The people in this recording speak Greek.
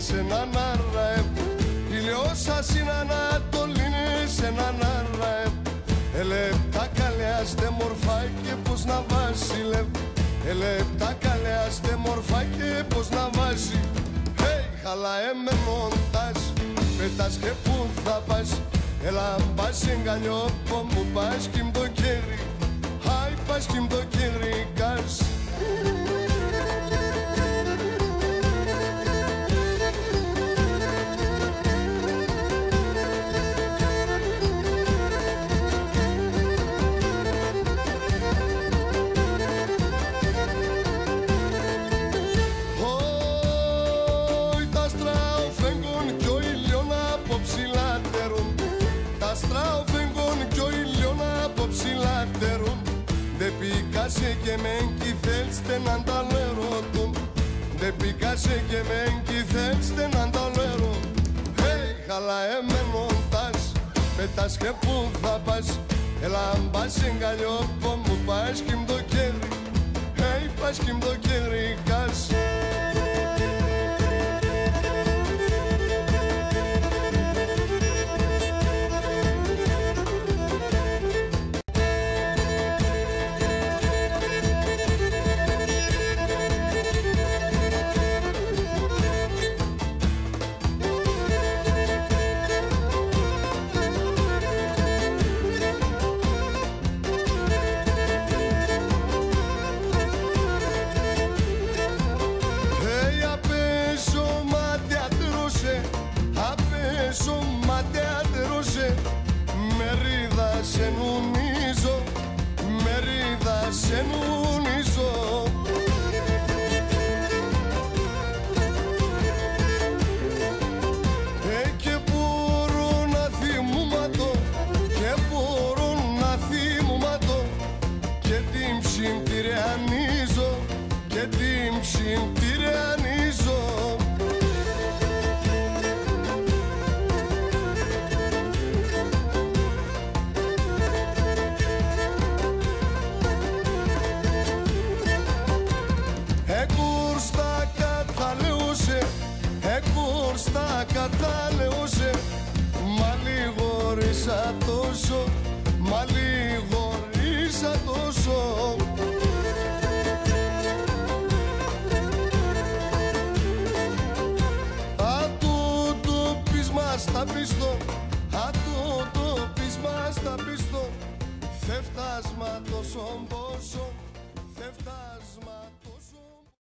σε έναν αραέπ. Ηλιώσας είναι Ανατολίνη σε έναν αραέπ. Ελεπτά καλιάστε μορφάκι πως να βάσει. Ελεπτά καλιάστε μορφάκι πως να βάσει. Hey, χαλαέ με μοντάζ, πετάς και πού θα πας. Έλα μπας εγκαλιό που μου πας κι μ' το κέρι. Χάι πας κι μ' το κέρι κας. Δεν πήκασε και μεν κι θέλστε να τα λερωτούν. Δεν πήκασε και μεν κι θέλστε να τα λερω. Hey, χαλαέ με μοντάζ, πετάς και πού θα πας. Έλα μπας εγκαλιό που μου πας κι μ' το κέρι. Hey, πας κι μ' το κέρι κας. Μερίδα σε νουνίζω, μερίδα σε νουνίζω. Και μπορώ να θυμούματω, και μπορώ να θυμούματω. Και την ψυντηρεανίζω, και την ψυντηρεανίζω. Στα κατάλεωσε, μα λιγορίσα τόσο, μα λιγορίσα τόσο. Ατού το πείσμα στα πίστο, ατού το πείσμα στα πίστο. Θε φτάσμα τόσο πόσο, θε φτάσμα.